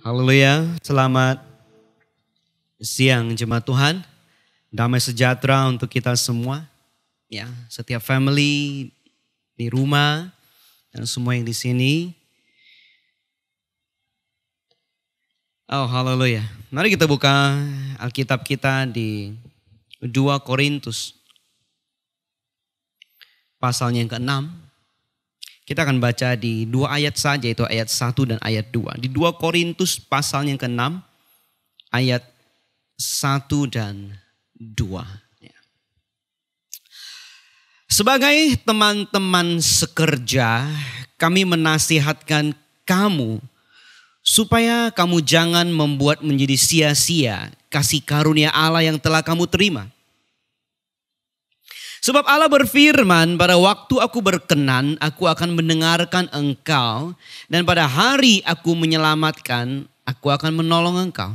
Haleluya, selamat siang jemaat Tuhan. Damai sejahtera untuk kita semua. Ya, setiap family di rumah dan semua yang di sini. Oh, haleluya. Mari kita buka Alkitab kita di 2 Korintus. Pasalnya yang ke-6. Kita akan baca di 2 ayat saja, yaitu ayat 1 dan ayat 2. Di 2 Korintus pasal yang ke-6, ayat 1 dan 2. Sebagai teman-teman sekerja, kami menasihatkan kamu supaya kamu jangan membuat menjadi sia-sia kasih karunia Allah yang telah kamu terima. Sebab Allah berfirman, pada waktu aku berkenan, aku akan mendengarkan engkau. Dan pada hari aku menyelamatkan, aku akan menolong engkau.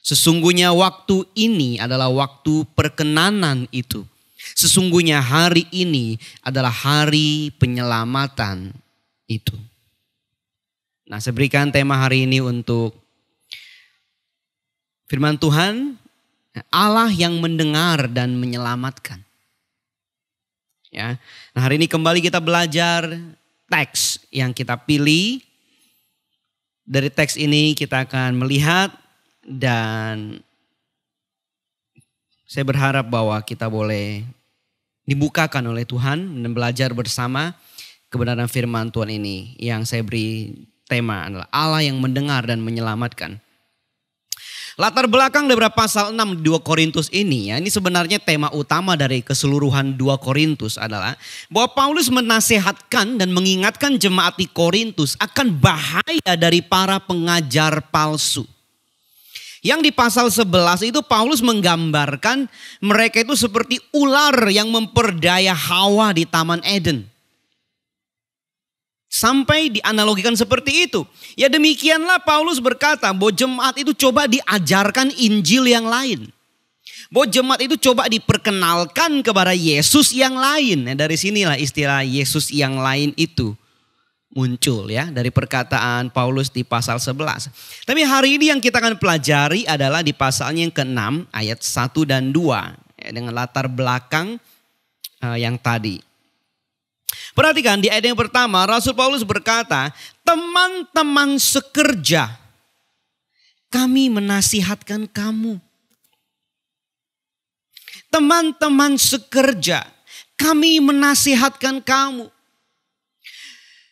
Sesungguhnya waktu ini adalah waktu perkenanan itu. Sesungguhnya hari ini adalah hari penyelamatan itu. Nah, saya berikan tema hari ini untuk firman Tuhan, Allah yang mendengar dan menyelamatkan. Ya, nah hari ini kembali kita belajar teks yang kita pilih. Dari teks ini kita akan melihat dan saya berharap bahwa kita boleh dibukakan oleh Tuhan dan belajar bersama kebenaran firman Tuhan ini. Yang saya beri tema adalah Allah yang mendengar dan menyelamatkan. Latar belakang dari pasal 6 di 2 Korintus ini ya, ini sebenarnya tema utama dari keseluruhan 2 Korintus adalah bahwa Paulus menasehatkan dan mengingatkan jemaat di Korintus akan bahaya dari para pengajar palsu. Yang di pasal 11 itu Paulus menggambarkan mereka itu seperti ular yang memperdaya Hawa di Taman Eden. Sampai dianalogikan seperti itu. Ya demikianlah Paulus berkata bahwa jemaat itu coba diajarkan Injil yang lain. Bahwa jemaat itu coba diperkenalkan kepada Yesus yang lain. Nah, dari sinilah istilah Yesus yang lain itu muncul ya. Dari perkataan Paulus di pasal 11. Tapi hari ini yang kita akan pelajari adalah di pasalnya yang ke-6 ayat 1 dan 2. Ya, dengan latar belakang yang tadi. Perhatikan di ayat yang pertama Rasul Paulus berkata, teman-teman sekerja, kami menasihatkan kamu. Teman-teman sekerja, kami menasihatkan kamu.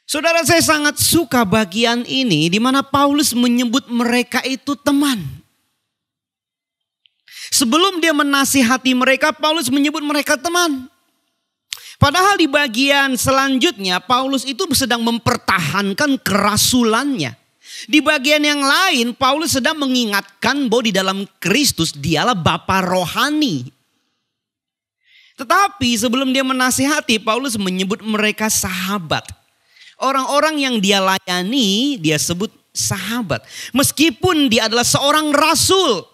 Saudara, saya sangat suka bagian ini di mana Paulus menyebut mereka itu teman. Sebelum dia menasihati mereka, Paulus menyebut mereka teman. Padahal di bagian selanjutnya Paulus itu sedang mempertahankan kerasulannya. Di bagian yang lain Paulus sedang mengingatkan bahwa di dalam Kristus dialah Bapa rohani. Tetapi sebelum dia menasihati Paulus menyebut mereka sahabat. Orang-orang yang dia layani dia sebut sahabat. Meskipun dia adalah seorang rasul.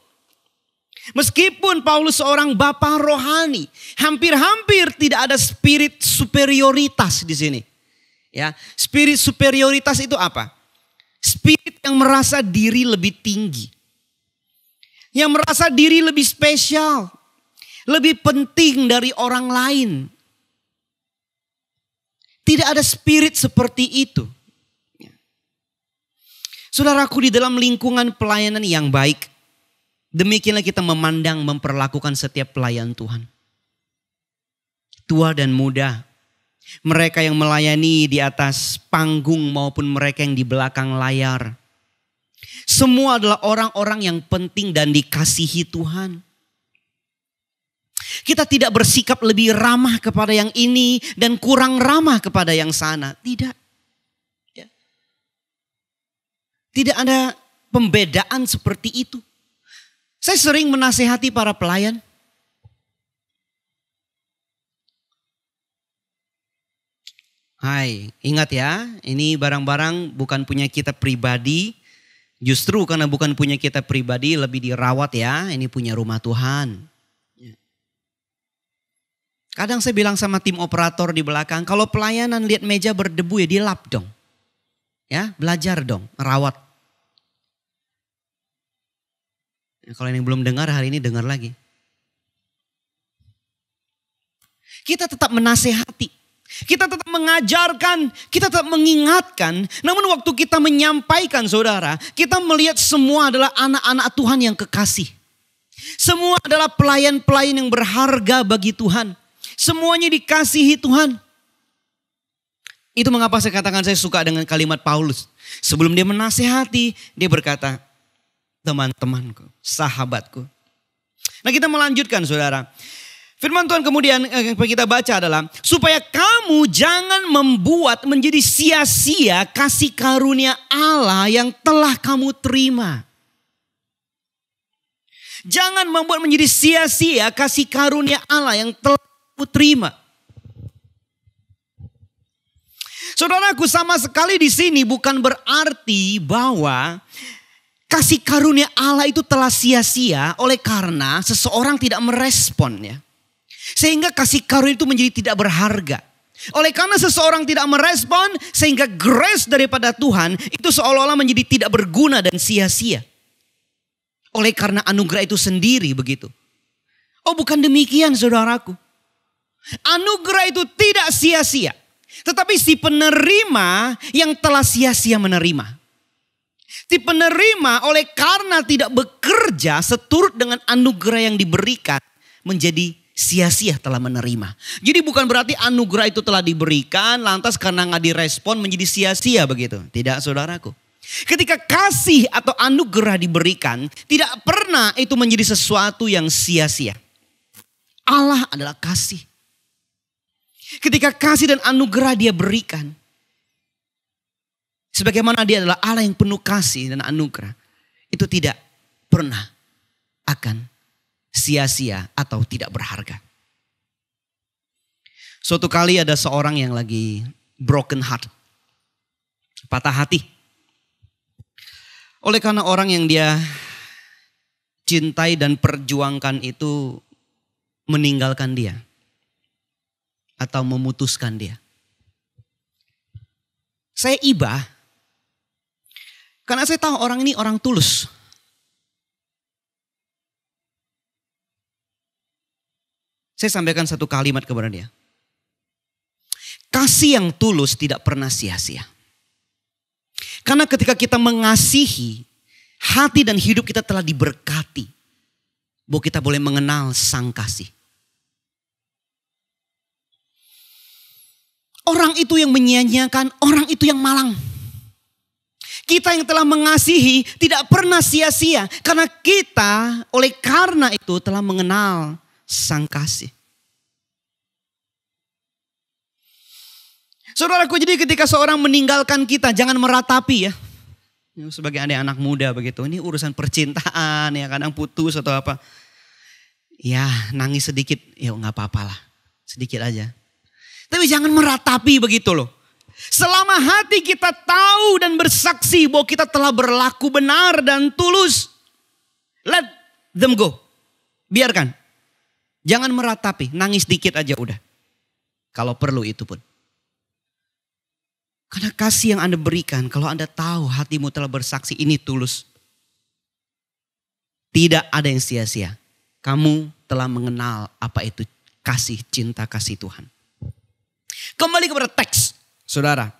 Meskipun Paulus seorang bapa rohani, hampir-hampir tidak ada spirit superioritas di sini. Ya, spirit superioritas itu apa? Spirit yang merasa diri lebih tinggi. Yang merasa diri lebih spesial, lebih penting dari orang lain. Tidak ada spirit seperti itu. Saudaraku, di dalam lingkungan pelayanan yang baik, demikianlah kita memandang, memperlakukan setiap pelayan Tuhan. Tua dan muda. Mereka yang melayani di atas panggung maupun mereka yang di belakang layar. Semua adalah orang-orang yang penting dan dikasihi Tuhan. Kita tidak bersikap lebih ramah kepada yang ini dan kurang ramah kepada yang sana. Tidak. Ya. Tidak ada pembedaan seperti itu. Saya sering menasehati para pelayan. Hai, ingat ya, ini barang-barang bukan punya kita pribadi. Justru karena bukan punya kita pribadi lebih dirawat ya, ini punya rumah Tuhan. Kadang saya bilang sama tim operator di belakang, kalau pelayanan lihat meja berdebu ya dilap dong. Ya, belajar dong, rawat. Kalau yang belum dengar hari ini dengar lagi. Kita tetap menasehati, kita tetap mengajarkan, kita tetap mengingatkan. Namun waktu kita menyampaikan saudara, kita melihat semua adalah anak-anak Tuhan yang kekasih. Semua adalah pelayan-pelayan yang berharga bagi Tuhan. Semuanya dikasihi Tuhan. Itu mengapa saya katakan saya suka dengan kalimat Paulus. Sebelum dia menasehati, dia berkata, teman-temanku, sahabatku. Nah kita melanjutkan saudara. Firman Tuhan kemudian kita baca adalah, supaya kamu jangan membuat menjadi sia-sia kasih karunia Allah yang telah kamu terima. Jangan membuat menjadi sia-sia kasih karunia Allah yang telah kamu terima. Saudaraku, sama sekali di sini bukan berarti bahwa kasih karunia Allah itu telah sia-sia oleh karena seseorang tidak merespon ya. Sehingga kasih karunia itu menjadi tidak berharga. Oleh karena seseorang tidak merespon, sehingga grace daripada Tuhan itu seolah-olah menjadi tidak berguna dan sia-sia. Oleh karena anugerah itu sendiri begitu. Oh bukan demikian saudaraku. Anugerah itu tidak sia-sia. Tetapi si penerima yang telah sia-sia menerima. Si penerima oleh karena tidak bekerja seturut dengan anugerah yang diberikan menjadi sia-sia telah menerima. Jadi bukan berarti anugerah itu telah diberikan lantas karena nggak direspon menjadi sia-sia begitu. Tidak saudaraku. Ketika kasih atau anugerah diberikan tidak pernah itu menjadi sesuatu yang sia-sia. Allah adalah kasih. Ketika kasih dan anugerah dia berikan. Sebagaimana dia adalah Allah yang penuh kasih dan anugerah. Itu tidak pernah akan sia-sia atau tidak berharga. Suatu kali ada seorang yang lagi broken heart. Patah hati. Oleh karena orang yang dia cintai dan perjuangkan itu meninggalkan dia. Atau memutuskan dia. Saya iba. Karena saya tahu orang ini orang tulus. Saya sampaikan satu kalimat kepada dia. Kasih yang tulus tidak pernah sia-sia. Karena ketika kita mengasihi, hati dan hidup kita telah diberkati. Bahwa kita boleh mengenal sang kasih. Orang itu yang menyia-nyiakan, orang itu yang malang. Kita yang telah mengasihi tidak pernah sia-sia. Karena kita oleh karena itu telah mengenal sang kasih. Saudaraku, jadi ketika seorang meninggalkan kita jangan meratapi ya. Sebagai anak muda begitu. Ini urusan percintaan ya, kadang putus atau apa. Ya nangis sedikit ya gak apa-apa lah. Sedikit aja. Tapi jangan meratapi begitu loh. Selama hati kita tahu dan bersaksi bahwa kita telah berlaku benar dan tulus. Let them go. Biarkan. Jangan meratapi, nangis dikit aja udah. Kalau perlu itu pun. Karena kasih yang Anda berikan, kalau Anda tahu hatimu telah bersaksi ini tulus. Tidak ada yang sia-sia. Kamu telah mengenal apa itu kasih, cinta kasih Tuhan. Kembali kepada teks, saudara.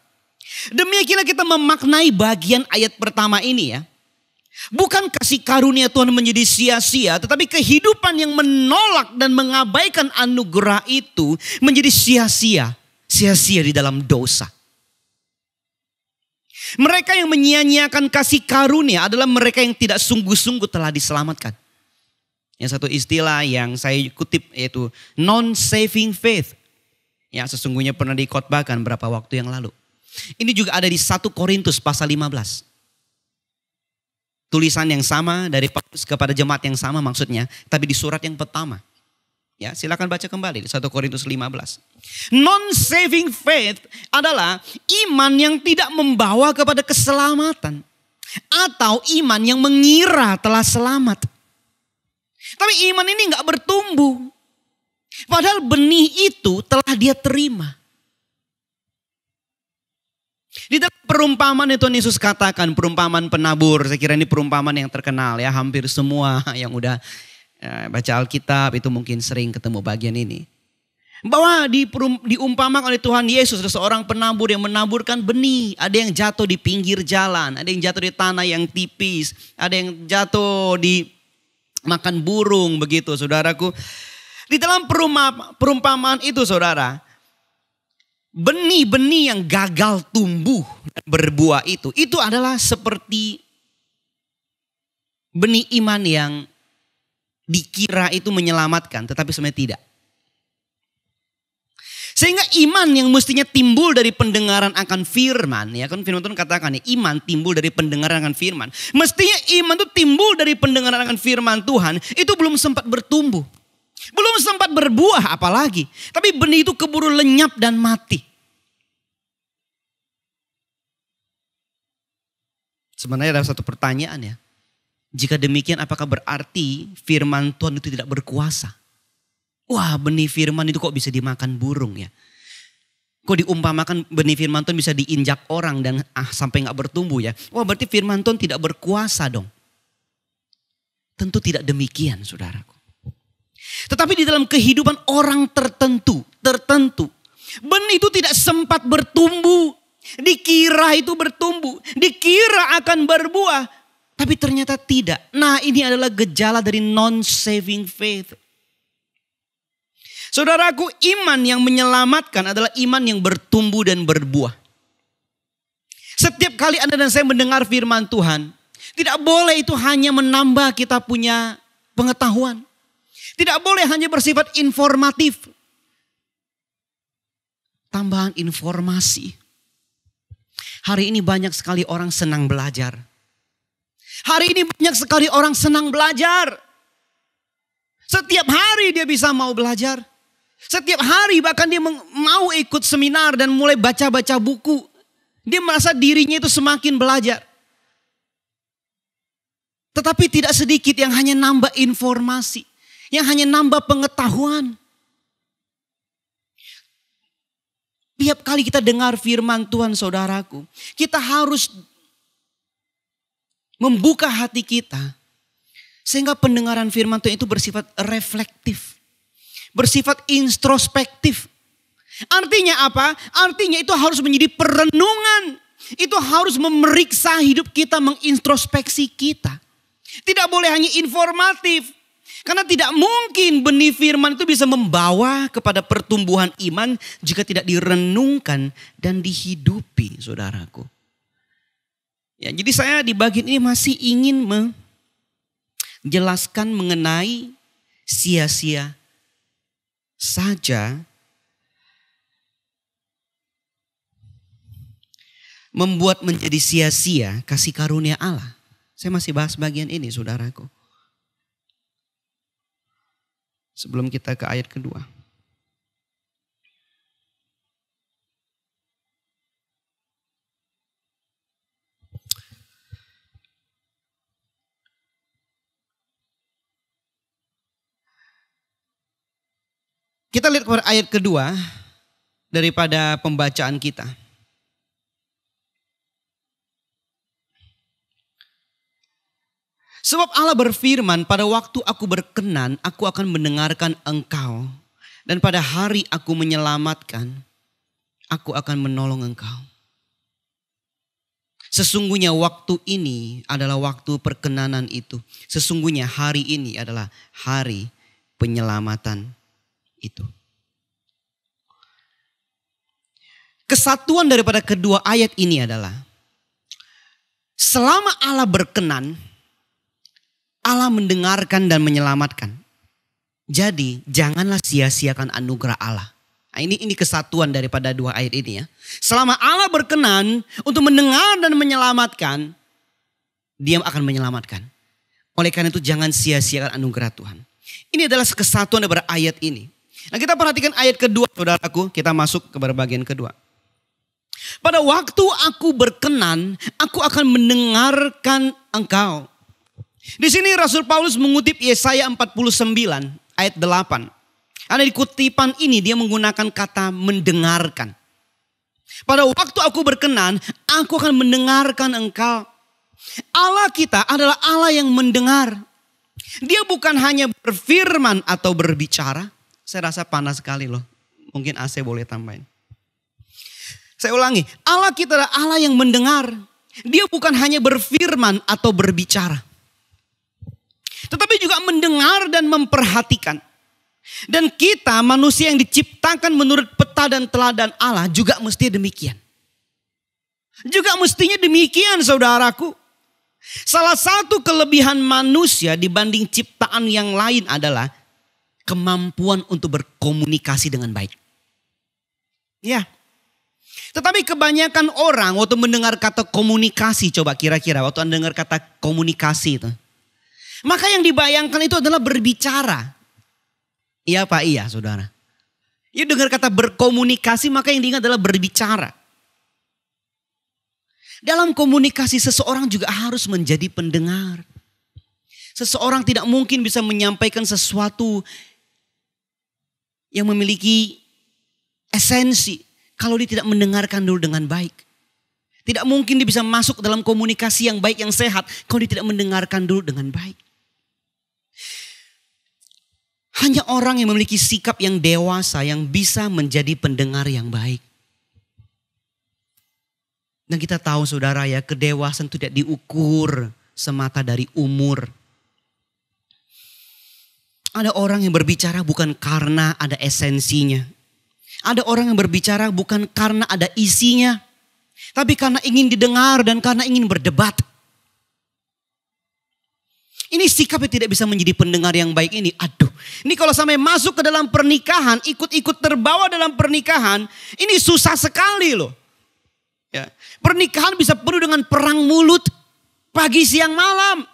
Demikianlah kita memaknai bagian ayat pertama ini ya. Bukan kasih karunia Tuhan menjadi sia-sia, tetapi kehidupan yang menolak dan mengabaikan anugerah itu menjadi sia-sia. Sia-sia di dalam dosa. Mereka yang menyia-nyiakan kasih karunia adalah mereka yang tidak sungguh-sungguh telah diselamatkan. Yang satu istilah yang saya kutip yaitu non-saving faith. Ya sesungguhnya pernah dikhotbahkan beberapa waktu yang lalu. Ini juga ada di 1 Korintus pasal 15. Tulisan yang sama dari Paulus kepada jemaat yang sama maksudnya. Tapi di surat yang pertama. Ya silakan baca kembali di 1 Korintus 15. Non-saving faith adalah iman yang tidak membawa kepada keselamatan. Atau iman yang mengira telah selamat. Tapi iman ini gak bertumbuh. Padahal benih itu telah dia terima. Di dalam perumpamaan itu Tuhan Yesus katakan, perumpamaan penabur. Saya kira ini perumpamaan yang terkenal ya. Hampir semua yang udah baca Alkitab itu mungkin sering ketemu bagian ini. Bahwa diumpamakan oleh Tuhan Yesus ada seorang penabur yang menaburkan benih. Ada yang jatuh di pinggir jalan, ada yang jatuh di tanah yang tipis, ada yang jatuh di makan burung begitu saudaraku. Di dalam perumpamaan itu saudara, benih-benih yang gagal tumbuh dan berbuah itu adalah seperti benih iman yang dikira itu menyelamatkan tetapi sebenarnya tidak. Sehingga iman yang mestinya timbul dari pendengaran akan firman. Ya kan firman Tuhan katakan ya, iman timbul dari pendengaran akan firman. Mestinya iman itu timbul dari pendengaran akan firman Tuhan. Itu belum sempat bertumbuh. Belum sempat berbuah apalagi. Tapi benih itu keburu lenyap dan mati. Sebenarnya ada satu pertanyaan ya. Jika demikian apakah berarti firman Tuhan itu tidak berkuasa? Wah, benih firman itu kok bisa dimakan burung ya? Kok diumpamakan benih firman Tuhan bisa diinjak orang dan sampai gak bertumbuh ya? Wah, berarti firman Tuhan tidak berkuasa dong. Tentu tidak demikian saudaraku. Tetapi di dalam kehidupan orang tertentu, benih itu tidak sempat bertumbuh. Dikira itu bertumbuh, dikira akan berbuah, tapi ternyata tidak. Nah, ini adalah gejala dari non-saving faith. Saudaraku, iman yang menyelamatkan adalah iman yang bertumbuh dan berbuah. Setiap kali Anda dan saya mendengar firman Tuhan, tidak boleh itu hanya menambah kita punya pengetahuan. Tidak boleh hanya bersifat informatif. Tambahan informasi. Hari ini banyak sekali orang senang belajar. Hari ini banyak sekali orang senang belajar. Setiap hari dia bisa mau belajar. Setiap hari bahkan dia mau ikut seminar dan mulai baca-baca buku. Dia merasa dirinya itu semakin belajar. Tetapi tidak sedikit yang hanya nambah informasi. Yang hanya nambah pengetahuan. Tiap kali kita dengar firman Tuhan saudaraku. Kita harus membuka hati kita. Sehingga pendengaran firman Tuhan itu bersifat reflektif. Bersifat introspektif. Artinya apa? Artinya itu harus menjadi perenungan. Itu harus memeriksa hidup kita, mengintrospeksi kita. Tidak boleh hanya informatif. Karena tidak mungkin benih firman itu bisa membawa kepada pertumbuhan iman jika tidak direnungkan dan dihidupi, saudaraku. Ya, jadi saya di bagian ini masih ingin menjelaskan mengenai sia-sia saja membuat menjadi sia-sia kasih karunia Allah. Saya masih bahas bagian ini saudaraku. Sebelum kita ke ayat kedua. Kita lihat kepada ayat kedua daripada pembacaan kita. Sebab Allah berfirman, pada waktu aku berkenan, aku akan mendengarkan engkau. Dan pada hari aku menyelamatkan, aku akan menolong engkau. Sesungguhnya waktu ini adalah waktu perkenanan itu. Sesungguhnya hari ini adalah hari penyelamatan itu. Kesatuan daripada kedua ayat ini adalah selama Allah berkenan, Allah mendengarkan dan menyelamatkan. Jadi janganlah sia-siakan anugerah Allah. Nah, ini kesatuan daripada dua ayat ini ya. Selama Allah berkenan untuk mendengar dan menyelamatkan, Dia akan menyelamatkan. Oleh karena itu jangan sia-siakan anugerah Tuhan. Ini adalah kesatuan daripada ayat ini. Nah, kita perhatikan ayat kedua saudaraku, kita masuk ke bagian kedua. Pada waktu aku berkenan, aku akan mendengarkan engkau. Di sini Rasul Paulus mengutip Yesaya 49 ayat 8. Karena di kutipan ini dia menggunakan kata mendengarkan. Pada waktu aku berkenan, aku akan mendengarkan engkau. Allah kita adalah Allah yang mendengar. Dia bukan hanya berfirman atau berbicara. Saya rasa panas sekali loh. Mungkin AC boleh tambahin. Saya ulangi, Allah kita adalah Allah yang mendengar. Dia bukan hanya berfirman atau berbicara. Tetapi juga mendengar dan memperhatikan. Dan kita manusia yang diciptakan menurut peta dan teladan Allah juga mesti demikian. Juga mestinya demikian saudaraku. Salah satu kelebihan manusia dibanding ciptaan yang lain adalah kemampuan untuk berkomunikasi dengan baik. Ya. Tetapi kebanyakan orang waktu mendengar kata komunikasi, coba kira-kira waktu Anda dengar kata komunikasi itu. Maka yang dibayangkan itu adalah berbicara. Iya Pak, iya saudara. Ya dengar kata berkomunikasi maka yang diingat adalah berbicara. Dalam komunikasi seseorang juga harus menjadi pendengar. Seseorang tidak mungkin bisa menyampaikan sesuatu yang memiliki esensi kalau dia tidak mendengarkan dulu dengan baik. Tidak mungkin dia bisa masuk dalam komunikasi yang baik, yang sehat kalau dia tidak mendengarkan dulu dengan baik. Hanya orang yang memiliki sikap yang dewasa yang bisa menjadi pendengar yang baik. Dan kita tahu saudara ya, kedewasaan itu tidak diukur semata dari umur. Ada orang yang berbicara bukan karena ada esensinya. Ada orang yang berbicara bukan karena ada isinya. Tapi karena ingin didengar dan karena ingin berdebat. Ini sikap yang tidak bisa menjadi pendengar yang baik ini. Aduh, ini kalau sampai masuk ke dalam pernikahan, ikut-ikut terbawa dalam pernikahan, ini susah sekali loh. Ya. Pernikahan bisa penuh dengan perang mulut, pagi, siang, malam.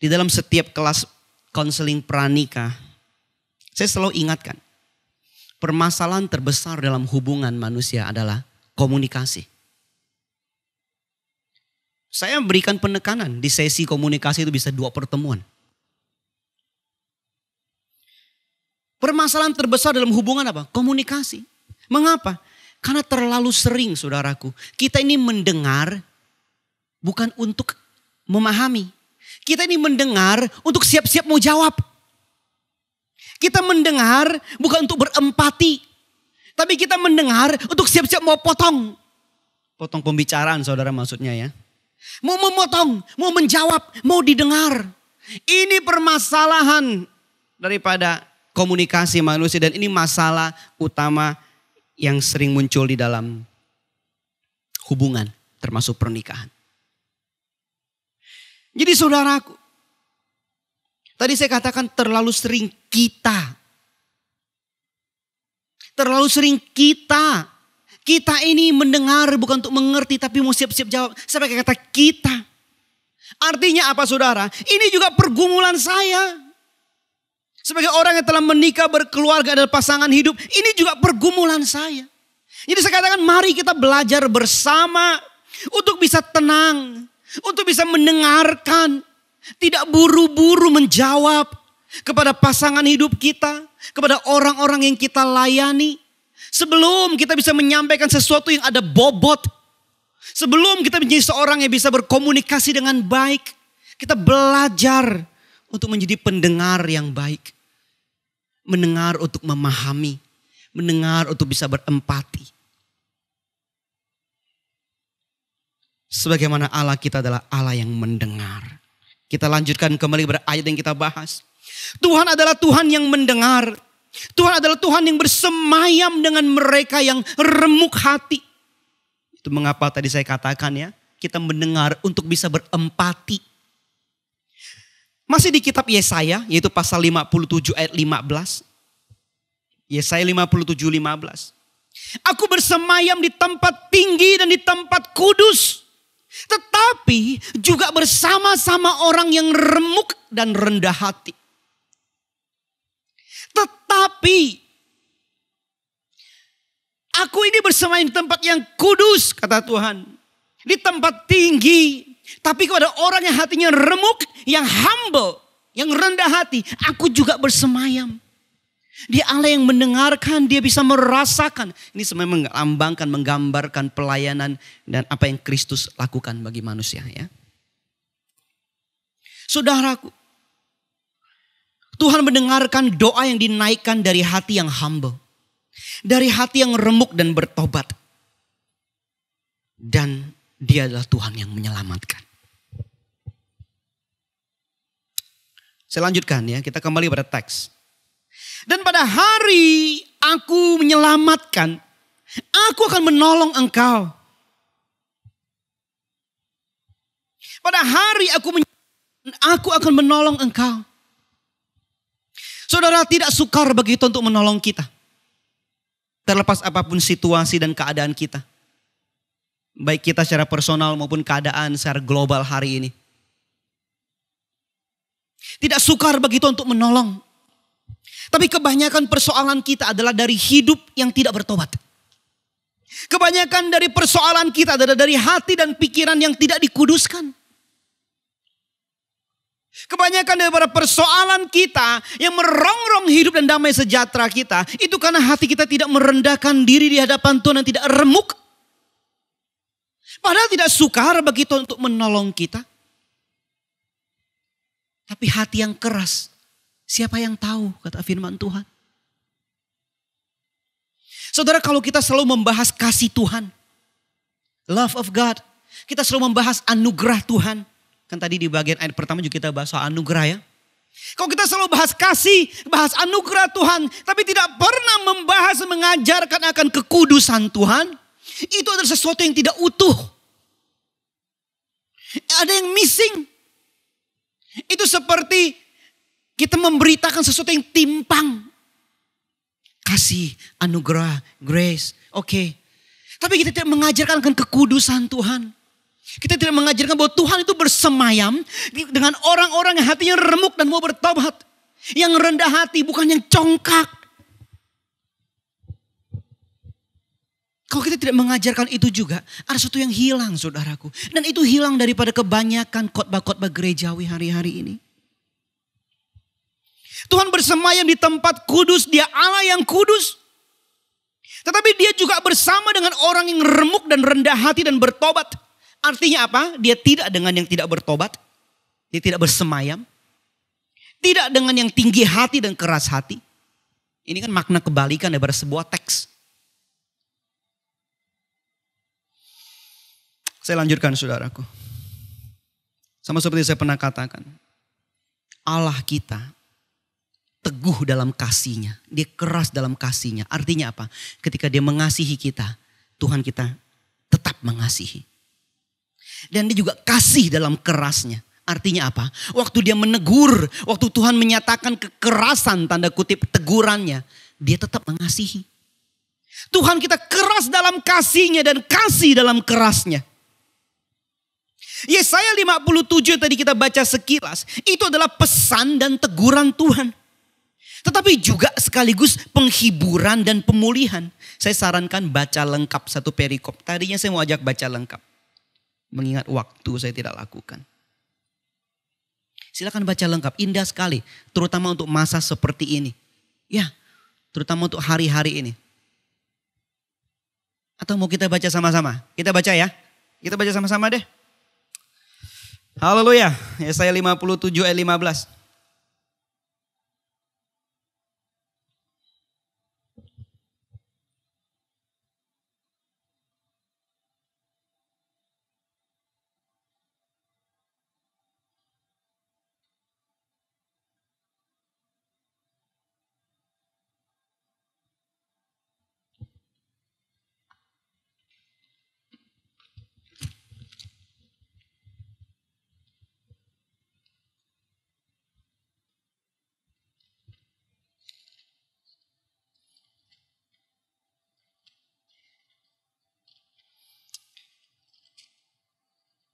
Di dalam setiap kelas konseling pranikah, saya selalu ingatkan, permasalahan terbesar dalam hubungan manusia adalah komunikasi. Saya berikan penekanan di sesi komunikasi itu bisa 2 pertemuan. Permasalahan terbesar dalam hubungan apa? Komunikasi. Mengapa? Karena terlalu sering saudaraku, kita ini mendengar bukan untuk memahami. Kita ini mendengar untuk siap-siap mau jawab. Kita mendengar bukan untuk berempati. Tapi kita mendengar untuk siap-siap mau potong. Potong pembicaraan saudara maksudnya ya. Mau memotong, mau menjawab, mau didengar. Ini permasalahan daripada komunikasi manusia. Dan ini masalah utama yang sering muncul di dalam hubungan termasuk pernikahan. Jadi saudaraku, tadi saya katakan terlalu sering kita. Terlalu sering kita. Kita ini mendengar bukan untuk mengerti tapi mau siap-siap jawab. Saya pakai kata kita. Artinya apa saudara? Ini juga pergumulan saya. Sebagai orang yang telah menikah, berkeluarga, dan pasangan hidup. Ini juga pergumulan saya. Jadi saya katakan mari kita belajar bersama. Untuk bisa tenang. Untuk bisa mendengarkan. Tidak buru-buru menjawab. Kepada pasangan hidup kita. Kepada orang-orang yang kita layani. Sebelum kita bisa menyampaikan sesuatu yang ada bobot. Sebelum kita menjadi seorang yang bisa berkomunikasi dengan baik. Kita belajar untuk menjadi pendengar yang baik. Mendengar untuk memahami. Mendengar untuk bisa berempati. Sebagaimana Allah kita adalah Allah yang mendengar. Kita lanjutkan kembali pada ayat yang kita bahas. Tuhan adalah Tuhan yang mendengar. Tuhan adalah Tuhan yang bersemayam dengan mereka yang remuk hati. Itu mengapa tadi saya katakan ya. Kita mendengar untuk bisa berempati. Masih di kitab Yesaya, yaitu pasal 57 ayat 15. Yesaya 57, 15. Aku bersemayam di tempat tinggi dan di tempat kudus. Tetapi juga bersama-sama orang yang remuk dan rendah hati. Tetapi aku ini bersemayam di tempat yang kudus, kata Tuhan. Di tempat tinggi. Tapi kepada orang yang hatinya remuk, yang humble, yang rendah hati, aku juga bersemayam. Dia Allah yang mendengarkan, dia bisa merasakan. Ini sebenarnya melambangkan, menggambarkan pelayanan dan apa yang Kristus lakukan bagi manusia ya. Saudaraku, Tuhan mendengarkan doa yang dinaikkan dari hati yang humble. Dari hati yang remuk dan bertobat. Dan dia adalah Tuhan yang menyelamatkan. Saya lanjutkan ya, kita kembali pada teks. Dan pada hari aku menyelamatkan, aku akan menolong engkau. Pada hari aku akan menolong engkau. Saudara, tidak sukar bagi Tuhan untuk menolong kita. Terlepas apapun situasi dan keadaan kita. Baik kita secara personal maupun keadaan secara global hari ini. Tidak sukar bagi Tuhan untuk menolong. Tapi kebanyakan persoalan kita adalah dari hidup yang tidak bertobat. Kebanyakan dari persoalan kita adalah dari hati dan pikiran yang tidak dikuduskan. Kebanyakan daripada persoalan kita yang merongrong hidup dan damai sejahtera kita. Itu karena hati kita tidak merendahkan diri di hadapan Tuhan dan tidak remuk. Padahal tidak sukar bagi Tuhan untuk menolong kita. Tapi hati yang keras. Siapa yang tahu, kata firman Tuhan. Saudara, kalau kita selalu membahas kasih Tuhan. Love of God. Kita selalu membahas anugerah Tuhan. Kan tadi di bagian ayat pertama juga kita bahas soal anugerah ya. Kalau kita selalu bahas kasih, bahas anugerah Tuhan. Tapi tidak pernah membahas, mengajarkan akan kekudusan Tuhan. Itu adalah sesuatu yang tidak utuh. Ada yang missing. Itu seperti kita memberitakan sesuatu yang timpang. Kasih, anugerah, grace. Oke. Tapi kita tidak mengajarkan akan kekudusan Tuhan. Kita tidak mengajarkan bahwa Tuhan itu bersemayam dengan orang-orang yang hatinya remuk dan mau bertobat. Yang rendah hati, bukan yang congkak. Kalau kita tidak mengajarkan itu juga, ada sesuatu yang hilang saudaraku. Dan itu hilang daripada kebanyakan khotbah-khotbah gerejawi hari-hari ini. Tuhan bersemayam di tempat kudus, dia Allah yang kudus. Tetapi dia juga bersama dengan orang yang remuk dan rendah hati dan bertobat. Artinya apa? Dia tidak dengan yang tidak bertobat. Dia tidak bersemayam. Tidak dengan yang tinggi hati dan keras hati. Ini kan makna kebalikan daripada sebuah teks. Saya lanjutkan saudaraku. Sama seperti saya pernah katakan. Allah kita teguh dalam kasihnya. Dia keras dalam kasihnya. Artinya apa? Ketika dia mengasihi kita, Tuhan kita tetap mengasihi. Dan dia juga kasih dalam kerasnya. Artinya apa? Waktu dia menegur, waktu Tuhan menyatakan kekerasan tanda kutip tegurannya, dia tetap mengasihi. Tuhan kita keras dalam kasihnya dan kasih dalam kerasnya. Yesaya 57 yang tadi kita baca sekilas, itu adalah pesan dan teguran Tuhan. Tetapi juga sekaligus penghiburan dan pemulihan. Saya sarankan baca lengkap satu perikop. Tadinya saya mau ajak baca lengkap. Mengingat waktu saya tidak lakukan. Silakan baca lengkap, indah sekali. Terutama untuk masa seperti ini. Ya, terutama untuk hari-hari ini. Atau mau kita baca sama-sama? Kita baca ya. Kita baca sama-sama deh. Haleluya. Yesaya 57 ayat 15.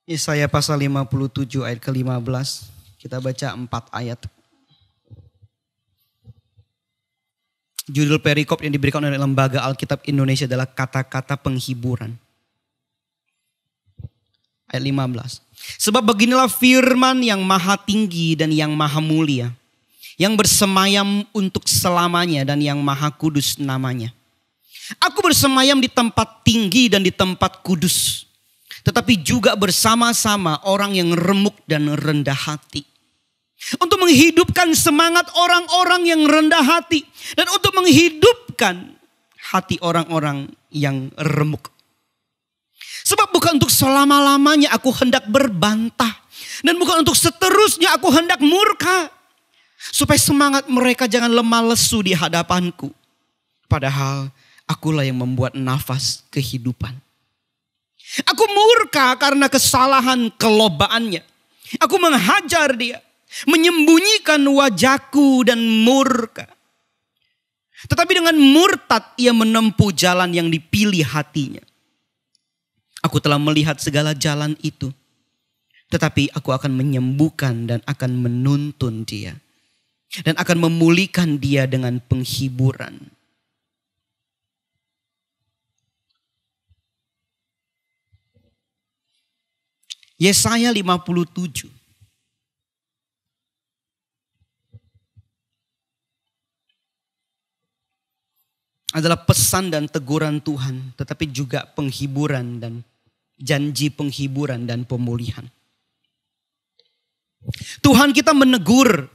Yesaya pasal 57 ayat ke-15. Kita baca 4 ayat. Judul perikop yang diberikan oleh Lembaga Alkitab Indonesia adalah kata-kata penghiburan. Ayat 15. Sebab beginilah firman yang maha tinggi dan yang maha mulia. yang bersemayam untuk selamanya dan yang maha kudus namanya. Aku bersemayam di tempat tinggi dan di tempat kudus, tetapi juga bersama-sama orang yang remuk dan rendah hati. Untuk menghidupkan semangat orang-orang yang rendah hati. Dan untuk menghidupkan hati orang-orang yang remuk. Sebab bukan untuk selama-lamanya aku hendak berbantah. Dan bukan untuk seterusnya aku hendak murka. Supaya semangat mereka jangan lemah lesu di hadapanku. Padahal akulah yang membuat nafas kehidupan. Aku murka karena kesalahan kelobaannya. Aku menghajar dia. Menyembunyikan wajahku dan murka. Tetapi dengan murtad ia menempuh jalan yang dipilih hatinya. Aku telah melihat segala jalan itu. Tetapi aku akan menyembuhkan dan akan menuntun dia. Dan akan memulihkan dia dengan penghiburan. Yesaya 57. Adalah pesan dan teguran Tuhan, tetapi juga penghiburan dan janji penghiburan dan pemulihan. Tuhan kita menegur,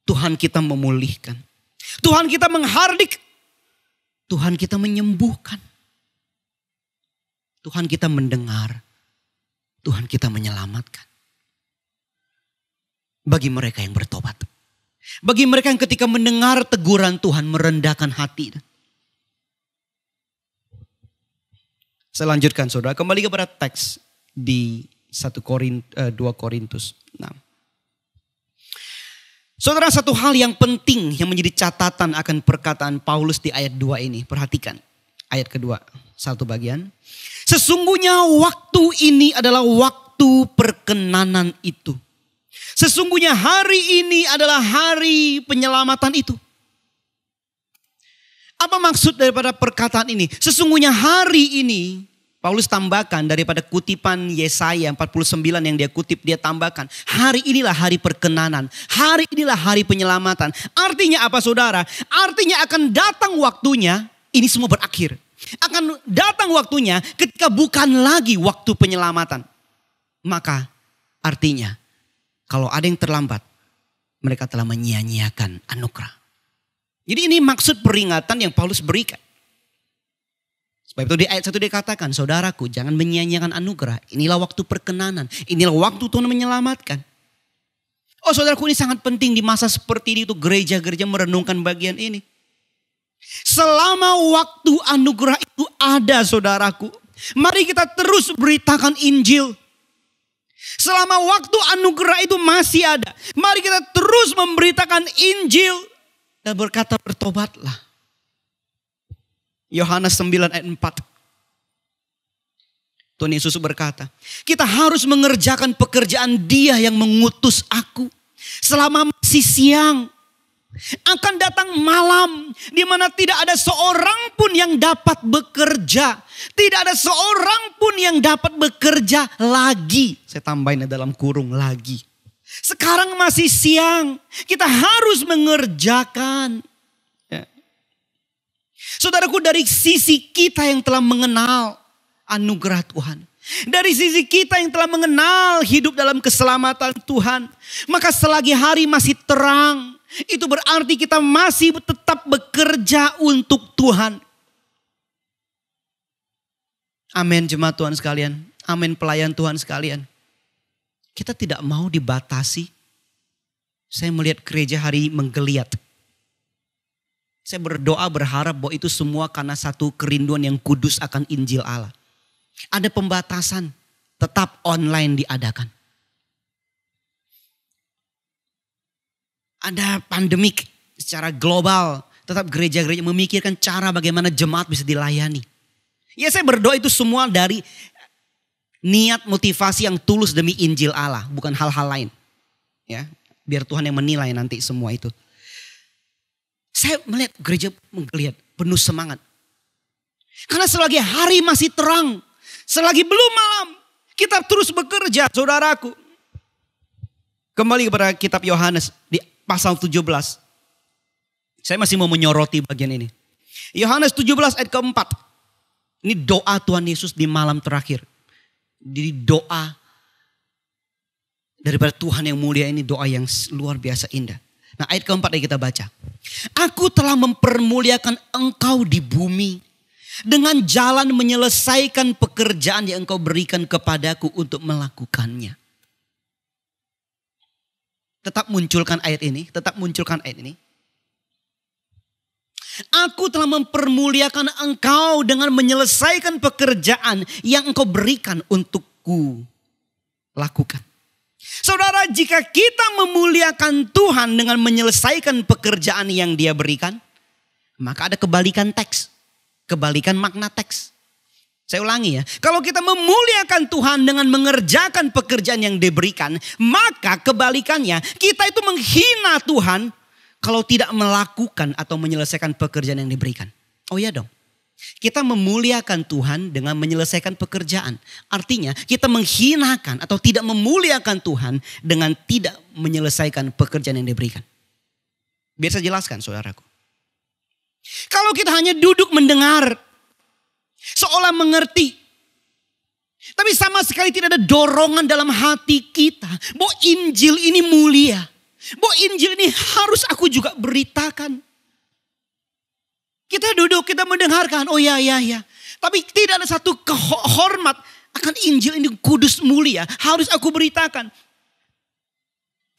Tuhan kita memulihkan, Tuhan kita menghardik, Tuhan kita menyembuhkan, Tuhan kita mendengar, Tuhan kita menyelamatkan. Bagi mereka yang bertobat, bagi mereka yang ketika mendengar teguran Tuhan merendahkan hati. Saya lanjutkan saudara, kembali kepada teks di 2 Korintus 6. Saudara, satu hal yang penting yang menjadi catatan akan perkataan Paulus di ayat 2 ini. Perhatikan ayat kedua, satu bagian. Sesungguhnya waktu ini adalah waktu perkenanan itu. Sesungguhnya hari ini adalah hari penyelamatan itu. Apa maksud daripada perkataan ini? Sesungguhnya hari ini, Paulus tambahkan daripada kutipan Yesaya 49 yang dia kutip, dia tambahkan. Hari inilah hari perkenanan. Hari inilah hari penyelamatan. Artinya apa saudara? Artinya akan datang waktunya, ini semua berakhir. Akan datang waktunya ketika bukan lagi waktu penyelamatan. Maka artinya kalau ada yang terlambat, mereka telah menyia-nyiakan anugerah. Jadi ini maksud peringatan yang Paulus berikan. Sebab itu di ayat 1 dia katakan, saudaraku jangan menyia-nyiakan anugerah. Inilah waktu perkenanan. Inilah waktu Tuhan menyelamatkan. Oh saudaraku, ini sangat penting di masa seperti ini itu gereja-gereja merenungkan bagian ini. Selama waktu anugerah itu ada saudaraku, mari kita terus beritakan Injil. Selama waktu anugerah itu masih ada, mari kita terus memberitakan Injil. Dan berkata bertobatlah. Yohanes 9 ayat 4. Tuhan Yesus berkata, kita harus mengerjakan pekerjaan Dia yang mengutus aku. Selama masih siang, akan datang malam di mana tidak ada seorang pun yang dapat bekerja. Tidak ada seorang pun yang dapat bekerja lagi. Saya tambahin dalam kurung lagi. Sekarang masih siang, kita harus mengerjakan. Ya. Saudaraku, dari sisi kita yang telah mengenal anugerah Tuhan, dari sisi kita yang telah mengenal hidup dalam keselamatan Tuhan, maka selagi hari masih terang, itu berarti kita masih tetap bekerja untuk Tuhan. Amin jemaat Tuhan sekalian, amin pelayan Tuhan sekalian. Kita tidak mau dibatasi. Saya melihat gereja hari menggeliat. Saya berdoa berharap bahwa itu semua karena satu kerinduan yang kudus akan Injil Allah. Ada pembatasan, tetap online diadakan. Ada pandemik secara global, tetap gereja-gereja memikirkan cara bagaimana jemaat bisa dilayani. Ya saya berdoa itu semua dari niat motivasi yang tulus demi Injil Allah, bukan hal-hal lain. Ya, biar Tuhan yang menilai nanti semua itu. Saya melihat gereja menggeliat, penuh semangat. Karena selagi hari masih terang, selagi belum malam, kita terus bekerja, saudaraku. Kembali kepada kitab Yohanes di pasal 17. Saya masih mau menyoroti bagian ini. Yohanes 17 ayat keempat. Ini doa Tuhan Yesus di malam terakhir. Di doa daripada Tuhan yang mulia ini, doa yang luar biasa indah. Nah, ayat keempat yang kita baca. Aku telah mempermuliakan engkau di bumi dengan jalan menyelesaikan pekerjaan yang engkau berikan kepadaku untuk melakukannya. Tetap munculkan ayat ini, Aku telah mempermuliakan engkau dengan menyelesaikan pekerjaan yang engkau berikan untukku lakukan. Saudara, jika kita memuliakan Tuhan dengan menyelesaikan pekerjaan yang Dia berikan, maka ada kebalikan teks, kebalikan makna teks. Saya ulangi ya, kalau kita memuliakan Tuhan dengan mengerjakan pekerjaan yang diberikan, maka kebalikannya kita itu menghina Tuhan kalau tidak melakukan atau menyelesaikan pekerjaan yang diberikan. Oh iya dong. Kita memuliakan Tuhan dengan menyelesaikan pekerjaan. Artinya kita menghinakan atau tidak memuliakan Tuhan dengan tidak menyelesaikan pekerjaan yang diberikan. Biar saya jelaskan saudaraku. Kalau kita hanya duduk mendengar, seolah mengerti, tapi sama sekali tidak ada dorongan dalam hati kita bahwa Injil ini mulia, bahwa Injil ini harus aku juga beritakan. Kita duduk, kita mendengarkan, oh ya. Tapi tidak ada satu kehormat akan Injil ini kudus mulia, harus aku beritakan.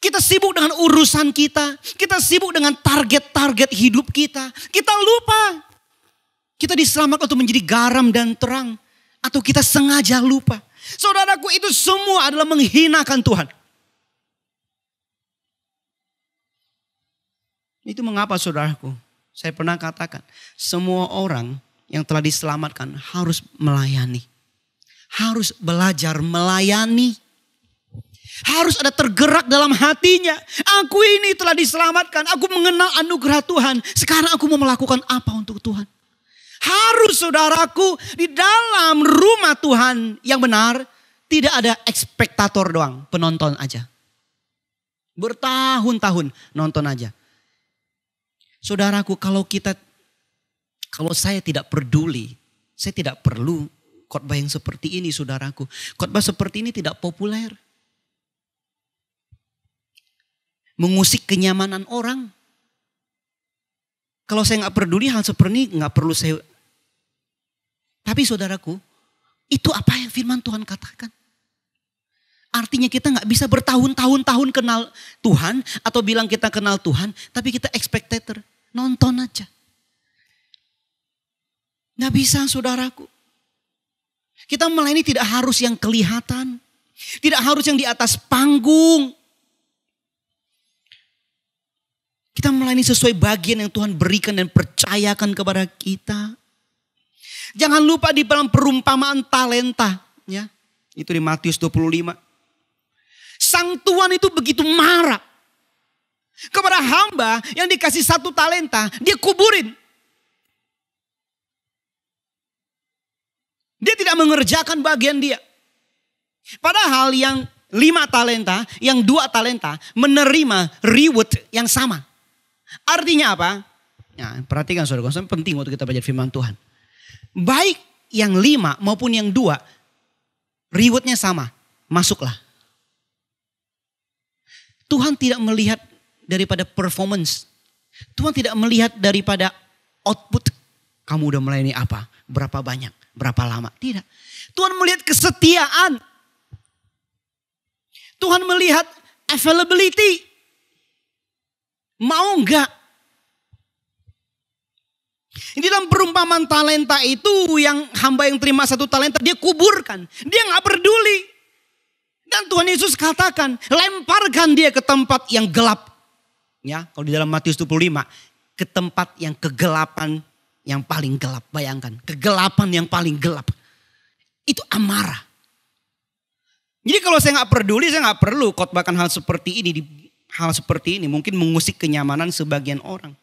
Kita sibuk dengan urusan kita sibuk dengan target-target hidup kita lupa. Kita diselamatkan untuk menjadi garam dan terang, atau kita sengaja lupa. Saudaraku, itu semua adalah menghinakan Tuhan. Itu mengapa saudaraku, saya pernah katakan, semua orang yang telah diselamatkan harus melayani. Harus belajar melayani. Harus ada tergerak dalam hatinya. Aku ini telah diselamatkan. Aku mengenal anugerah Tuhan. Sekarang aku mau melakukan apa untuk Tuhan? Harus saudaraku, di dalam rumah Tuhan yang benar tidak ada ekspektator doang, penonton aja. Bertahun-tahun nonton aja. Saudaraku, kalau saya tidak peduli, saya tidak perlu khotbah yang seperti ini saudaraku. Khotbah seperti ini tidak populer. Mengusik kenyamanan orang. Kalau saya nggak peduli hal seperti ini nggak perlu saya. Tapi saudaraku, itu apa yang firman Tuhan katakan. Artinya kita nggak bisa bertahun-tahun kenal Tuhan atau bilang kita kenal Tuhan, tapi kita spectator, nonton aja. Nggak bisa saudaraku. Kita melayani tidak harus yang kelihatan, tidak harus yang di atas panggung. Kita melayani sesuai bagian yang Tuhan berikan dan percayakan kepada kita. Jangan lupa di dalam perumpamaan talenta, ya. Itu di Matius 25. Sang Tuan itu begitu marah kepada hamba yang dikasih 1 talenta, dia kuburin. Dia tidak mengerjakan bagian dia. Padahal yang 5 talenta, yang 2 talenta menerima reward yang sama. Artinya apa? Ya, perhatikan saudara, penting waktu kita belajar firman Tuhan. Baik yang 5 maupun yang 2, rewardnya sama, masuklah. Tuhan tidak melihat daripada performance. Tuhan tidak melihat daripada output. Kamu udah melayani apa? Berapa banyak? Berapa lama? Tidak. Tuhan melihat kesetiaan. Tuhan melihat availability. Mau enggak? Di dalam perumpamaan talenta itu yang hamba yang terima 1 talenta dia kuburkan. Dia gak peduli. Dan Tuhan Yesus katakan lemparkan dia ke tempat yang gelap. Ya, kalau di dalam Matius 25 ke tempat yang kegelapan yang paling gelap. Bayangkan kegelapan yang paling gelap. Itu amarah. Jadi kalau saya gak peduli, saya gak perlu khotbahkan hal seperti ini. Hal seperti ini mungkin mengusik kenyamanan sebagian orang.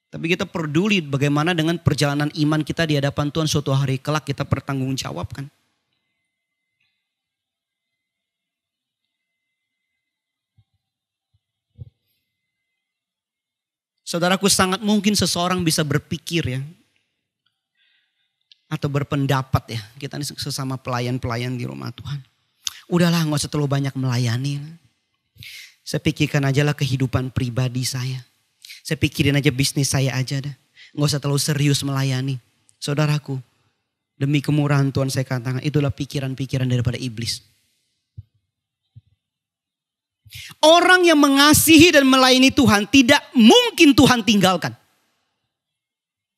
Tapi kita peduli bagaimana dengan perjalanan iman kita di hadapan Tuhan suatu hari kelak kita pertanggungjawabkan. Saudaraku, sangat mungkin seseorang bisa berpikir ya, atau berpendapat ya, kita ini sesama pelayan-pelayan di rumah Tuhan. Udahlah, gak usah terlalu banyak melayani. Saya pikirkan aja lah kehidupan pribadi saya. Saya pikirin aja bisnis saya aja dah. Gak usah terlalu serius melayani. Saudaraku, demi kemurahan Tuhan saya katakan, itulah pikiran-pikiran daripada iblis. Orang yang mengasihi dan melayani Tuhan tidak mungkin Tuhan tinggalkan.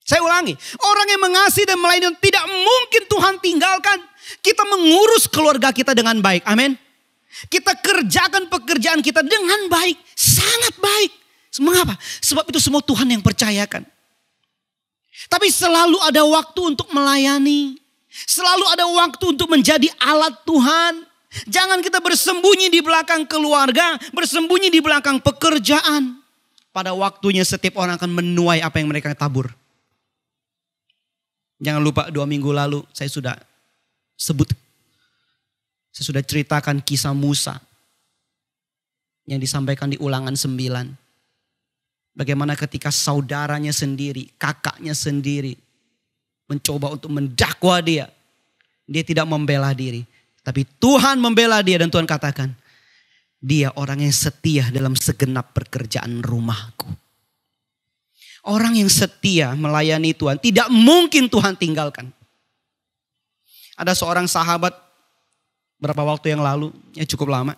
Saya ulangi, orang yang mengasihi dan melayani tidak mungkin Tuhan tinggalkan. Kita mengurus keluarga kita dengan baik, amin. Kita kerjakan pekerjaan kita dengan baik, sangat baik. Mengapa? Sebab itu semua Tuhan yang percayakan. Tapi selalu ada waktu untuk melayani. Selalu ada waktu untuk menjadi alat Tuhan. Jangan kita bersembunyi di belakang keluarga, bersembunyi di belakang pekerjaan. Pada waktunya setiap orang akan menuai apa yang mereka tabur. Jangan lupa 2 minggu lalu saya sudah sebut. Saya sudah ceritakan kisah Musa. Yang disampaikan di Ulangan 9. Bagaimana ketika saudaranya sendiri, kakaknya sendiri. Mencoba untuk mendakwa dia. Dia tidak membela diri. Tapi Tuhan membela dia dan Tuhan katakan. Dia orang yang setia dalam segenap pekerjaan rumahku. Orang yang setia melayani Tuhan tidak mungkin Tuhan tinggalkan. Ada seorang sahabat berapa waktu yang lalu, ya cukup lama.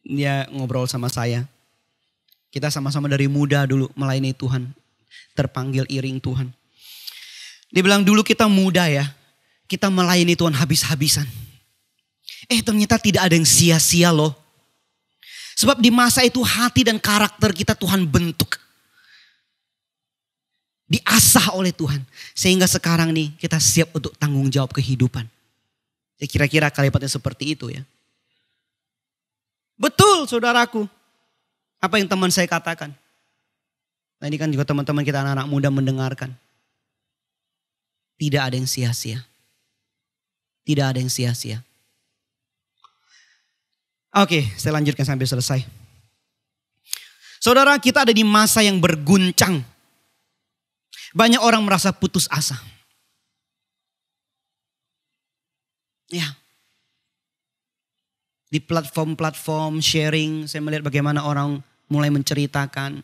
Dia ngobrol sama saya. Kita sama-sama dari muda dulu melayani Tuhan. Terpanggil iring Tuhan. Dia bilang dulu kita muda ya. Kita melayani Tuhan habis-habisan. Ternyata tidak ada yang sia-sia loh. Sebab di masa itu hati dan karakter kita Tuhan bentuk. Diasah oleh Tuhan. Sehingga sekarang nih kita siap untuk tanggung jawab kehidupan. Ya kira-kira kalimatnya seperti itu ya. Betul saudaraku. Apa yang teman saya katakan. Nah ini kan juga teman-teman kita anak-anak muda mendengarkan. Tidak ada yang sia-sia. Tidak ada yang sia-sia. Oke, saya lanjutkan sampai selesai. Saudara, kita ada di masa yang berguncang. Banyak orang merasa putus asa. Ya. Di platform-platform sharing, saya melihat bagaimana orang mulai menceritakan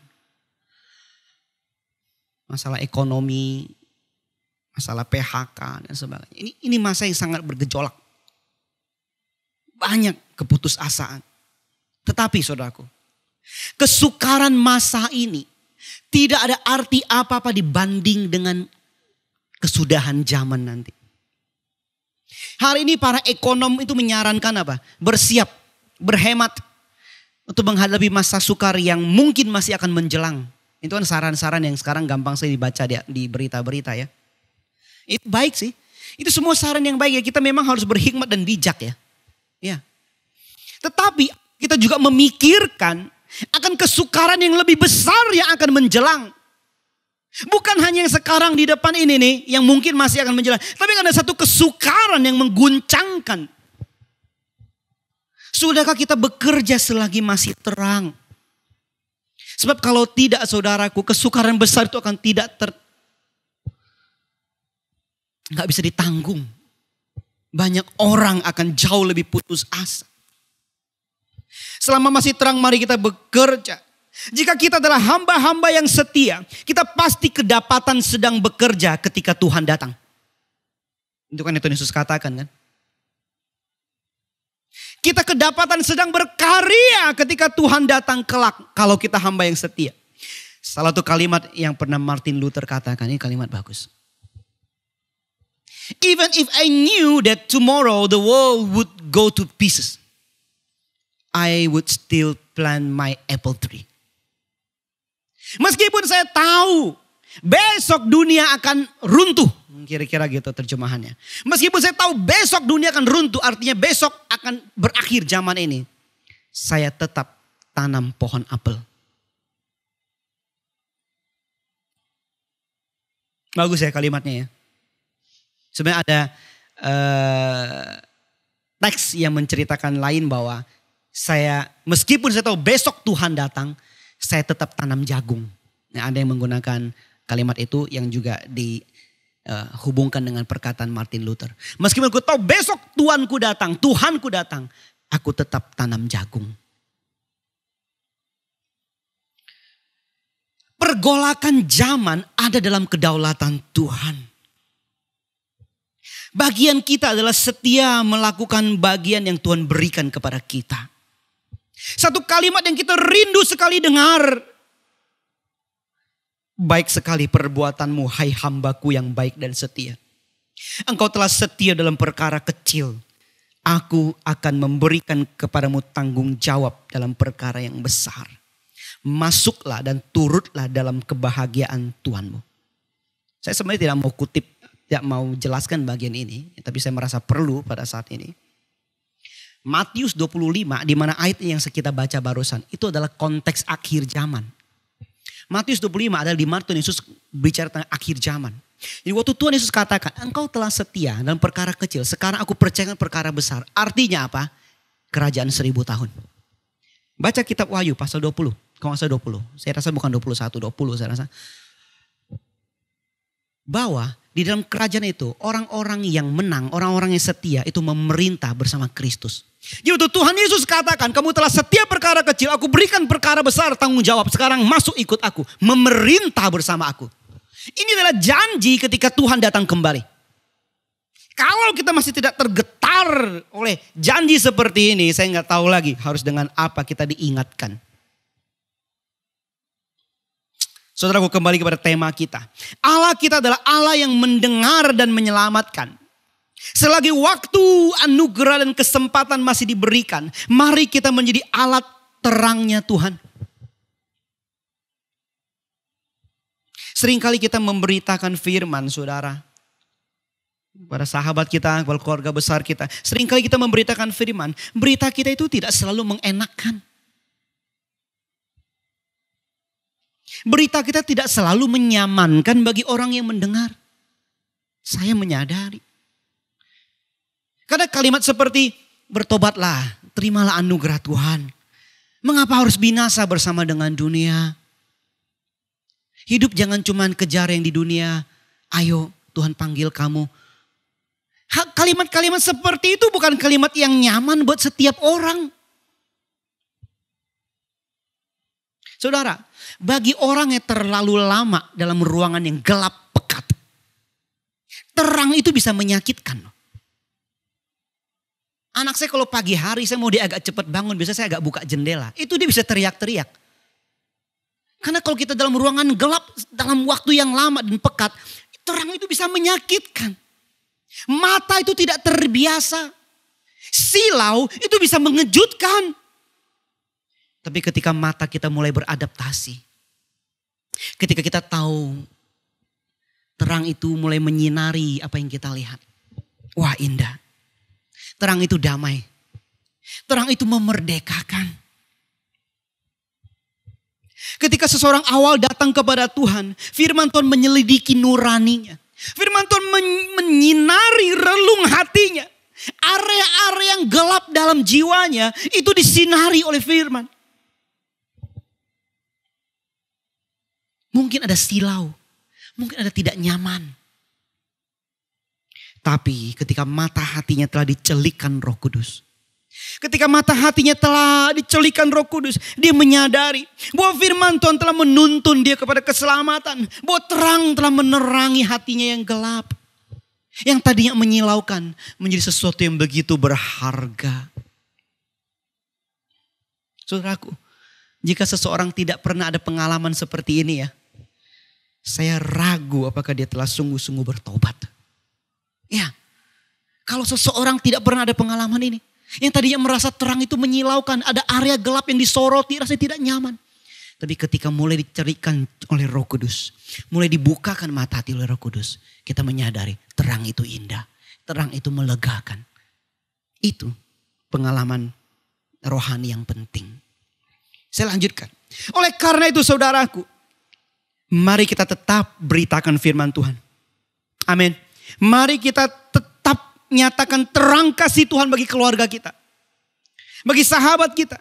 masalah ekonomi, masalah PHK dan sebagainya. Ini masa yang sangat bergejolak. Banyak keputusasaan. Tetapi saudaraku, kesukaran masa ini tidak ada arti apa-apa dibanding dengan kesudahan zaman nanti. Hari ini para ekonom itu menyarankan apa? Bersiap, berhemat untuk menghadapi masa sukar yang mungkin masih akan menjelang. Itu kan saran-saran yang sekarang gampang saya dibaca di berita-berita ya. Itu baik sih. Itu semua saran yang baik ya. Kita memang harus berhikmat dan bijak ya. Ya. Tetapi kita juga memikirkan akan kesukaran yang lebih besar yang akan menjelang. Bukan hanya yang sekarang di depan ini nih yang mungkin masih akan menjelang. Tapi ada satu kesukaran yang mengguncangkan. Sudahkah kita bekerja selagi masih terang? Sebab kalau tidak saudaraku, kesukaran besar itu akan nggak bisa ditanggung. Banyak orang akan jauh lebih putus asa. Selama masih terang mari kita bekerja. Jika kita adalah hamba-hamba yang setia, kita pasti kedapatan sedang bekerja ketika Tuhan datang. Itu kan Tuhan Yesus katakan kan. Kita kedapatan sedang berkarya ketika Tuhan datang kelak kalau kita hamba yang setia. Salah satu kalimat yang pernah Martin Luther katakan, ini kalimat bagus. Even if I knew that tomorrow the world would go to pieces, I would still plant my apple tree. Meskipun saya tahu besok dunia akan runtuh. Kira-kira gitu terjemahannya. Meskipun saya tahu besok dunia akan runtuh. Artinya besok akan berakhir zaman ini. Saya tetap tanam pohon apel. Bagus ya kalimatnya ya. Sebenarnya ada teks yang menceritakan lain bahwa meskipun saya tahu besok Tuhan datang, saya tetap tanam jagung. Nah, ada yang menggunakan kalimat itu yang juga dihubungkan dengan perkataan Martin Luther. Meskipun aku tahu besok Tuhanku datang, aku tetap tanam jagung. Pergolakan zaman ada dalam kedaulatan Tuhan. Bagian kita adalah setia melakukan bagian yang Tuhan berikan kepada kita. Satu kalimat yang kita rindu sekali dengar. Baik sekali perbuatanmu, hai hambaku yang baik dan setia. Engkau telah setia dalam perkara kecil. Aku akan memberikan kepadamu tanggung jawab dalam perkara yang besar. Masuklah dan turutlah dalam kebahagiaan Tuhanmu. Saya sebenarnya tidak mau kutip, tidak mau jelaskan bagian ini. Tapi saya merasa perlu pada saat ini. Matius 25 di mana ayat yang kita baca barusan. Itu adalah konteks akhir zaman. Matius 25 adalah di mana Tuhan Yesus bicara tentang akhir zaman. Jadi waktu Tuhan Yesus katakan, engkau telah setia dalam perkara kecil. Sekarang aku percayakan perkara besar. Artinya apa? Kerajaan 1000 tahun. Baca kitab Wahyu pasal 20. Kalau nggak salah 20. Saya rasa bukan 21, 20 saya rasa. Bahwa di dalam kerajaan itu orang-orang yang menang, orang-orang yang setia itu memerintah bersama Kristus. Jadi waktu Tuhan Yesus katakan, kamu telah setia perkara kecil, aku berikan perkara besar tanggung jawab. Sekarang masuk ikut aku, memerintah bersama aku. Ini adalah janji ketika Tuhan datang kembali. Kalau kita masih tidak tergetar oleh janji seperti ini, saya nggak tahu lagi harus dengan apa kita diingatkan. Saudaraku, kembali kepada tema kita. Allah kita adalah Allah yang mendengar dan menyelamatkan. Selagi waktu, anugerah dan kesempatan masih diberikan, mari kita menjadi alat terangnya Tuhan. Seringkali kita memberitakan firman, saudara. Kepada sahabat kita, kepada keluarga besar kita. Seringkali kita memberitakan firman. Berita kita itu tidak selalu mengenakan. Berita kita tidak selalu menyamankan bagi orang yang mendengar. Saya menyadari. Karena kalimat seperti bertobatlah, terimalah anugerah Tuhan. Mengapa harus binasa bersama dengan dunia? Hidup jangan cuma kejar yang di dunia. Ayo Tuhan panggil kamu. Kalimat-kalimat seperti itu bukan kalimat yang nyaman buat setiap orang. Saudara, bagi orang yang terlalu lama dalam ruangan yang gelap pekat, terang itu bisa menyakitkan. Anak saya kalau pagi hari saya mau dia agak cepat bangun, biasanya saya agak buka jendela. Itu dia bisa teriak-teriak. Karena kalau kita dalam ruangan gelap dalam waktu yang lama dan pekat, terang itu bisa menyakitkan. Mata itu tidak terbiasa. Silau itu bisa mengejutkan. Tapi ketika mata kita mulai beradaptasi. Ketika kita tahu terang itu mulai menyinari apa yang kita lihat. Wah, indah. Terang itu damai. Terang itu memerdekakan. Ketika seseorang awal datang kepada Tuhan, firman Tuhan menyelidiki nuraninya. Firman Tuhan menyinari relung hatinya. Area-area yang gelap dalam jiwanya itu disinari oleh firman. Mungkin ada silau, mungkin ada tidak nyaman. Tapi ketika mata hatinya telah dicelikkan Roh Kudus. Ketika mata hatinya telah dicelikkan Roh Kudus, dia menyadari bahwa firman Tuhan telah menuntun dia kepada keselamatan. Bahwa terang telah menerangi hatinya yang gelap. Yang tadinya menyilaukan menjadi sesuatu yang begitu berharga. Saudaraku, jika seseorang tidak pernah ada pengalaman seperti ini ya, saya ragu apakah dia telah sungguh-sungguh bertobat. Ya, kalau seseorang tidak pernah ada pengalaman ini, yang tadinya merasa terang itu menyilaukan, ada area gelap yang disoroti, rasanya tidak nyaman. Tapi ketika mulai dicerikan oleh Roh Kudus, mulai dibukakan mata hati oleh Roh Kudus, kita menyadari terang itu indah, terang itu melegakan. Itu pengalaman rohani yang penting. Saya lanjutkan. Oleh karena itu saudaraku, mari kita tetap beritakan firman Tuhan. Amin. Mari kita tetap nyatakan terang kasih Tuhan bagi keluarga kita. Bagi sahabat kita.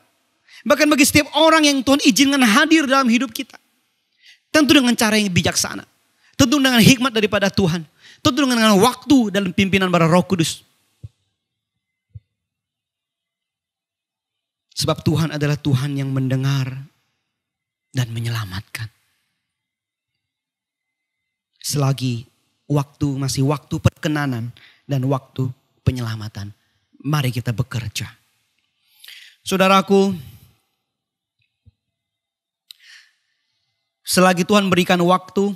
Bahkan bagi setiap orang yang Tuhan izinkan hadir dalam hidup kita. Tentu dengan cara yang bijaksana. Tentu dengan hikmat daripada Tuhan. Tentu dengan waktu dalam pimpinan para Roh Kudus. Sebab Tuhan adalah Tuhan yang mendengar dan menyelamatkan. Selagi waktu masih waktu perkenanan dan waktu penyelamatan, mari kita bekerja. Saudaraku, selagi Tuhan berikan waktu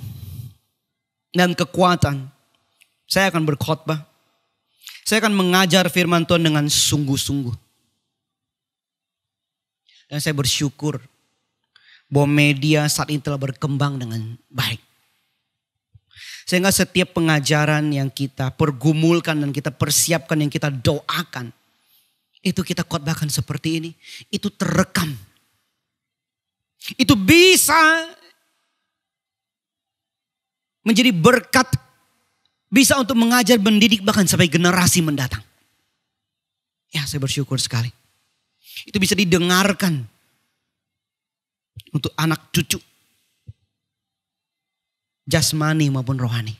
dan kekuatan, saya akan berkhotbah. Saya akan mengajar firman Tuhan dengan sungguh-sungguh. Dan saya bersyukur bahwa media saat ini telah berkembang dengan baik. Sehingga setiap pengajaran yang kita pergumulkan dan kita persiapkan, yang kita doakan, itu kita khotbahkan seperti ini. Itu terekam. Itu bisa menjadi berkat. Bisa untuk mengajar, mendidik, bahkan sampai generasi mendatang. Ya, saya bersyukur sekali. Itu bisa didengarkan untuk anak cucu. Jasmani maupun rohani.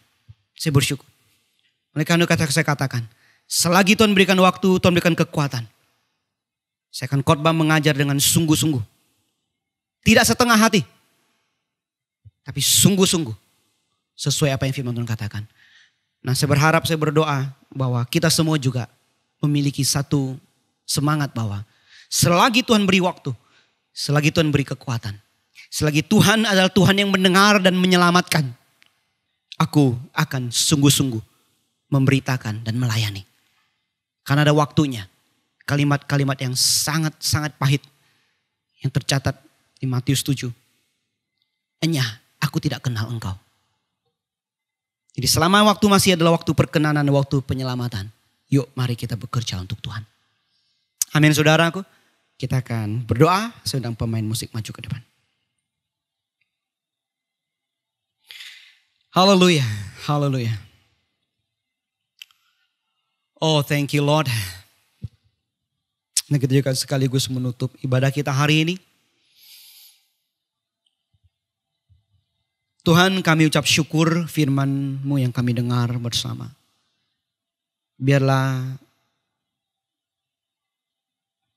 Saya bersyukur. Oleh karena itu saya katakan, selagi Tuhan berikan waktu, Tuhan berikan kekuatan, saya akan khotbah mengajar dengan sungguh-sungguh. Tidak setengah hati, tapi sungguh-sungguh. Sesuai apa yang firman Tuhan katakan. Nah, saya berharap, saya berdoa bahwa kita semua juga memiliki satu semangat bahwa selagi Tuhan beri waktu, selagi Tuhan beri kekuatan, selagi Tuhan adalah Tuhan yang mendengar dan menyelamatkan, aku akan sungguh-sungguh memberitakan dan melayani. Karena ada waktunya. Kalimat-kalimat yang sangat-sangat pahit yang tercatat di Matius 7. Enyah, aku tidak kenal engkau. Jadi selama waktu masih adalah waktu perkenanan, waktu penyelamatan. Yuk mari kita bekerja untuk Tuhan. Amin saudaraku. Kita akan berdoa sedang pemain musik maju ke depan. Haleluya, haleluya. Oh, thank you Lord. Nah, kita juga sekaligus menutup ibadah kita hari ini. Tuhan, kami ucap syukur firman-Mu yang kami dengar bersama. Biarlah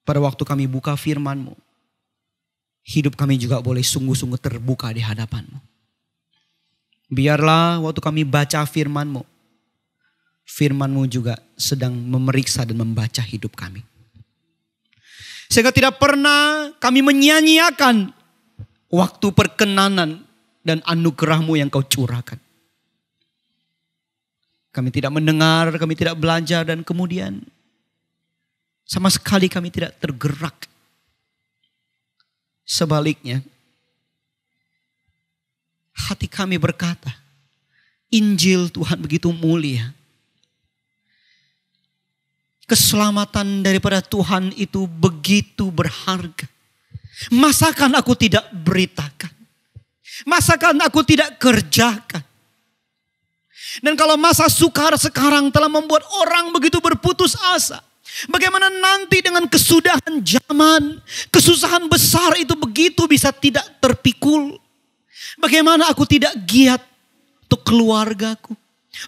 pada waktu kami buka firman-Mu, hidup kami juga boleh sungguh-sungguh terbuka di hadapan-Mu. Biarlah waktu kami baca firman-Mu, firman-Mu juga sedang memeriksa dan membaca hidup kami. Sehingga tidak pernah kami menyia-nyiakan waktu perkenanan dan anugerah-Mu yang Kau curahkan. Kami tidak mendengar, kami tidak belajar, dan kemudian sama sekali kami tidak tergerak. Sebaliknya, hati kami berkata, Injil Tuhan begitu mulia. Keselamatan daripada Tuhan itu begitu berharga. Masakan aku tidak beritakan? Masakan aku tidak kerjakan? Dan kalau masa sukar sekarang telah membuat orang begitu berputus asa, bagaimana nanti dengan kesudahan zaman, kesusahan besar itu begitu bisa tidak terpikul? Bagaimana aku tidak giat untuk keluargaku,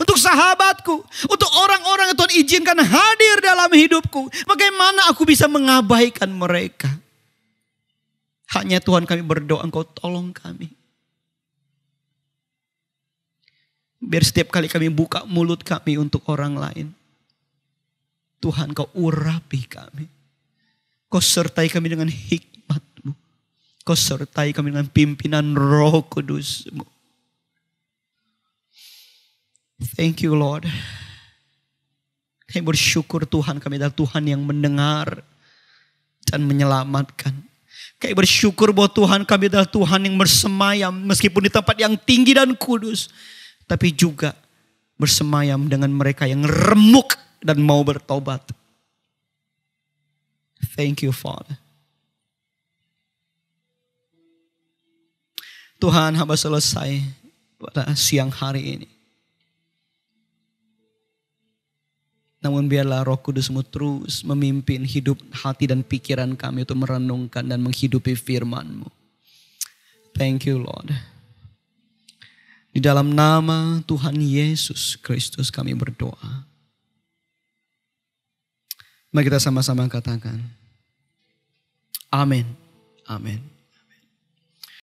untuk sahabatku, untuk orang-orang yang Tuhan izinkan hadir dalam hidupku? Bagaimana aku bisa mengabaikan mereka? Hanya Tuhan kami berdoa, Engkau tolong kami. Biar setiap kali kami buka mulut kami untuk orang lain, Tuhan Kau urapi kami. Kau sertai kami dengan hikmat-Mu. Kau sertai kami dengan pimpinan Roh Kudus-Mu. Thank you Lord. Kami bersyukur Tuhan, kami adalah Tuhan yang mendengar dan menyelamatkan. Kami bersyukur bahwa Tuhan kami adalah Tuhan yang bersemayam meskipun di tempat yang tinggi dan kudus. Tapi juga bersemayam dengan mereka yang remuk dan mau bertobat. Thank you Father. Tuhan, hamba selesai pada siang hari ini Namun biarlah Roh Kudus-Mu terus memimpin hidup, hati dan pikiran kami untuk merenungkan dan menghidupi firman-Mu. Thank you Lord. Di dalam nama Tuhan Yesus Kristus kami berdoa. Mari kita sama-sama katakan. Amin. Amin.